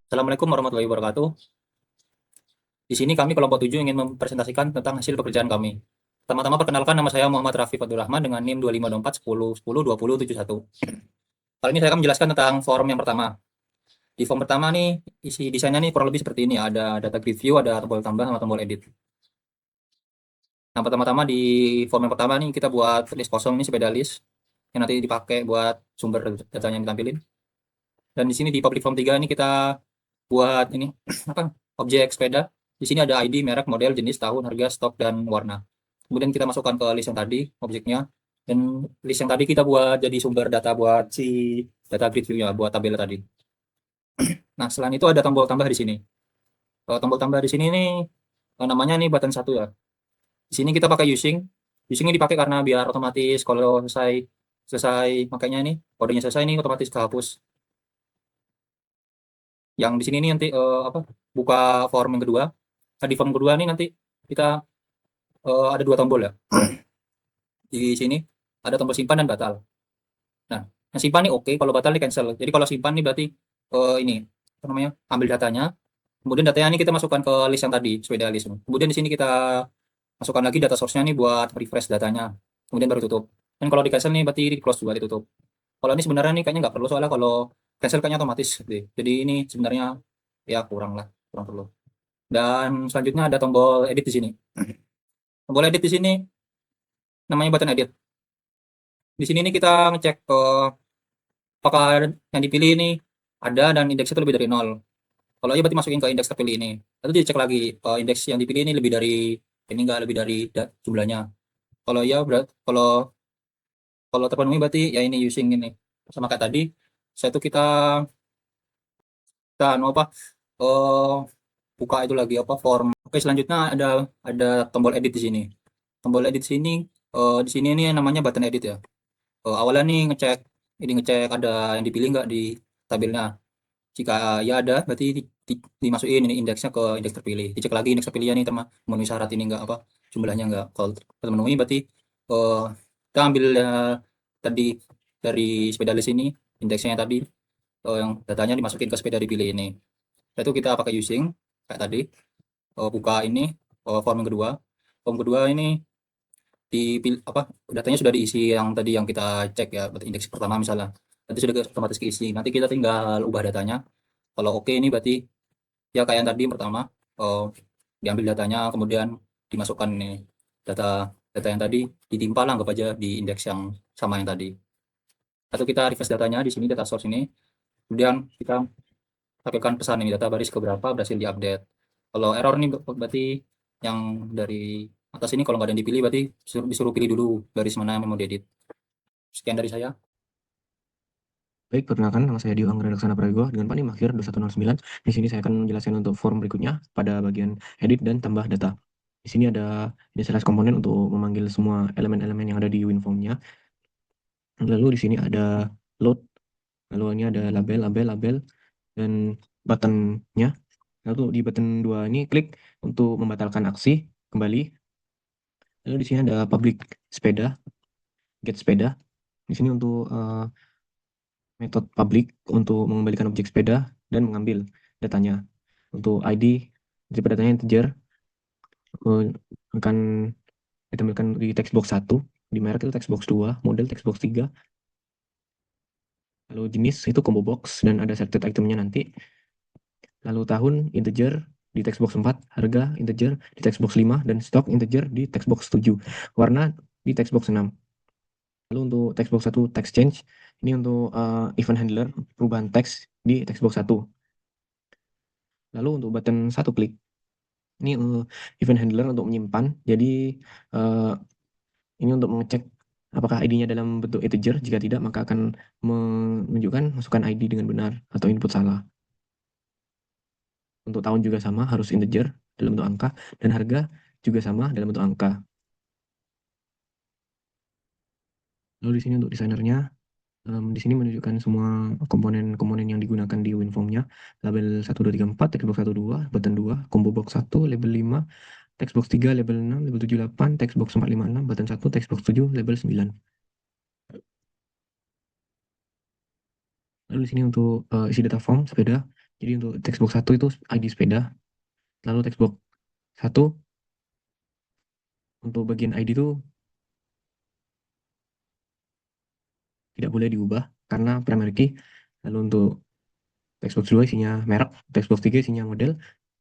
Assalamualaikum warahmatullahi wabarakatuh. Di sini kami kelompok 7 ingin mempresentasikan tentang hasil pekerjaan kami. Pertama-tama perkenalkan, nama saya Muhammad Rafiq Abdul Rahman dengan NIM 252410102071. Kali ini saya akan menjelaskan tentang form yang pertama. Di form pertama nih, isi desainnya nih kurang lebih seperti ini. Ada data grid view, ada tombol tambah sama tombol edit. Nah, pertama-tama di form yang pertama nih kita buat list kosong ini sepeda list yang nanti dipakai buat sumber datanya yang ditampilin. Dan di sini di public form 3 ini kita buat ini apa? Objek sepeda. Di sini ada ID, merek, model, jenis, tahun, harga, stok, dan warna. Kemudian kita masukkan ke list yang tadi objeknya. Dan list yang tadi kita buat jadi sumber data buat si data grid view-nya, buat tabel tadi. Nah, selain itu ada tombol tambah di sini. Tombol tambah di sini nih namanya nih button satu ya. Di sini kita pakai using. Using ini dipakai karena biar otomatis kalau selesai selesai makanya ini kodenya selesai ini otomatis kehapus. Yang di sini nih nanti apa? Buka form yang kedua. Nah, di form kedua nih nanti kita ada dua tombol ya. Di sini ada tombol simpan dan batal. Nah, yang simpan nih oke, kalau batal nih cancel. Jadi kalau simpan nih berarti ini apa namanya? Ambil datanya. Kemudian datanya ini kita masukkan ke list yang tadi, sepeda list. Kemudian di sini kita masukkan lagi data source-nya nih buat refresh datanya. Kemudian baru tutup. Dan kalau di cancel nih berarti di close juga ditutup. Kalau ini sebenarnya nih kayaknya nggak perlu soalnya kalau cancel kayaknya otomatis gitu. Jadi ini sebenarnya ya kurang lah, kurang perlu. Dan selanjutnya ada tombol edit di sini. Tombol edit di sini namanya button edit. Di sini nih kita ngecek apakah yang dipilih ini ada dan indeksnya itu lebih dari nol. Kalau iya berarti masukin ke indeks terpilih ini. Lalu dicek lagi indeks yang dipilih ini lebih dari ini enggak lebih dari jumlahnya. Kalau iya berarti kalau terpenuhi berarti ya ini using ini. Sama kayak tadi, saya itu kita anu apa eh buka itu lagi apa form. Oke, selanjutnya ada tombol edit di sini. Tombol edit sini di sini ini namanya button edit ya. Awalnya nih ngecek ada yang dipilih nggak di tabelnya. Jika ya ada, berarti dimasukin ini indeksnya ke indeks terpilih. Dicek lagi indeks terpilihnya nih memenuhi syarat ini enggak apa jumlahnya enggak. Kalau terpenuhi berarti eh kita ambil tadi dari sepeda list ini indeksnya tadi yang datanya dimasukin ke sepeda dipilih ini. Itu kita pakai using kayak tadi. Buka ini form yang kedua. Form kedua ini apa datanya sudah diisi yang tadi yang kita cek ya berarti indeks pertama misalnya. Nanti sudah otomatis keisi. Nanti kita tinggal ubah datanya. Kalau oke ini berarti ya kayak yang tadi yang pertama eh, diambil datanya kemudian dimasukkan nih data data yang tadi ditimpa lah anggap aja di indeks yang sama yang tadi. Atau kita refresh datanya di sini data source ini. Kemudian kita tampilkan pesan ini data baris keberapa berhasil diupdate. Kalau error nih berarti yang dari atas ini kalau nggak ada yang dipilih berarti disuruh pilih dulu garis mana yang mau diedit. Sekian dari saya. Baik, perkenalkan nama saya Dio Anggra Laksana Prayogo dengan Pak NIM akhir 2109. Di sini saya akan menjelaskan untuk form berikutnya pada bagian edit dan tambah data. Di sini ada inisialis komponen untuk memanggil semua elemen-elemen yang ada di WinForm-nya. Lalu di sini ada load, lalu ini ada label, label, label, dan button-nya. Lalu di button 2 ini klik untuk membatalkan aksi kembali. Lalu di sini ada public sepeda, get sepeda. Di sini untuk metode public untuk mengembalikan objek sepeda dan mengambil datanya. Untuk ID, tipe datanya integer, akan ditampilkan di textbox 1, di merek itu textbox 2, model textbox 3, lalu jenis itu combo box dan ada selected itemnya nanti. Lalu tahun integer di textbox 4, harga integer di textbox 5, dan stok integer di textbox 7. Warna di textbox 6. Lalu untuk textbox 1 text change, ini untuk event handler, perubahan teks di textbox 1. Lalu untuk button satu klik, ini event handler untuk menyimpan. Jadi ini untuk mengecek apakah ID-nya dalam bentuk integer. Jika tidak, maka akan menunjukkan masukkan ID dengan benar atau input salah. Untuk tahun juga sama, harus integer dalam bentuk angka, dan harga juga sama dalam bentuk angka. Lalu di sini untuk desainernya, di sini menunjukkan semua komponen-komponen yang digunakan di WinForm-nya. Label 1, 2, 3, 4, textbox 1, 2, button 2, combo box 1, label 5, textbox 3, label 6, label 7, 8, textbox 4, 5, 6, button 1, textbox 7, label 9. Lalu di sini untuk isi data form sepeda. Jadi untuk textbox 1 itu ID sepeda. Lalu textbox 1 untuk bagian ID itu tidak boleh diubah karena primary key. Lalu untuk textbox 2 isinya merek, textbox 3 isinya model.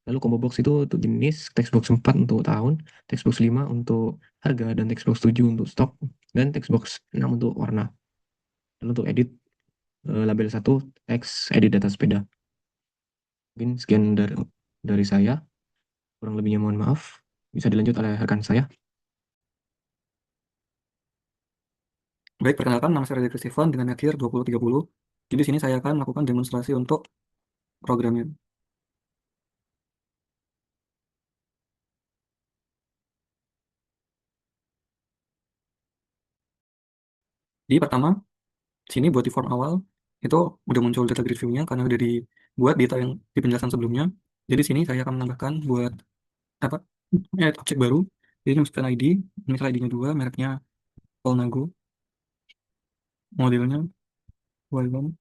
Lalu combo box itu untuk jenis, textbox 4 untuk tahun, textbox 5 untuk harga, dan textbox 7 untuk stok, dan textbox 6 untuk warna. Lalu untuk edit, label 1 teks edit data sepeda. Mungkin sekian dari saya, kurang lebihnya mohon maaf. Bisa dilanjut oleh rekan saya. Baik, perkenalkan nama saya Raditya Steven dengan NetYear 2030. Jadi di sini saya akan melakukan demonstrasi untuk programnya. Di pertama, sini buat di form awal, itu udah muncul data grid view-nya karena udah dibuat data yang di penjelasan sebelumnya. Jadi di sini saya akan menambahkan buat apa add objek baru. Jadi ini masukkan ID, misal ID-nya 2, mereknya Polnago, modelnya Y1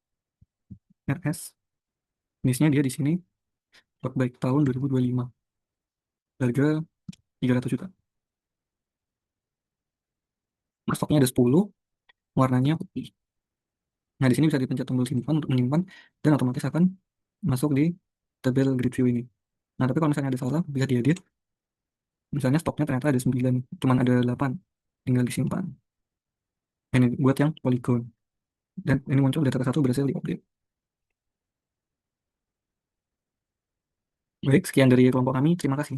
RS. Jenisnya dia di sini road bike tahun 2025. Harga 300 juta. Nah, stoknya ada 10, warnanya putih. Nah, di sini bisa dipencet tombol simpan untuk menyimpan dan otomatis akan masuk di tabel grid view ini. Nah, tapi kalau misalnya ada salah, bisa diedit. Misalnya stoknya ternyata ada 9, cuman ada 8, tinggal disimpan. Ini buat yang polygon. Dan ini muncul data satu berhasil diupdate. Baik, sekian dari kelompok kami. Terima kasih.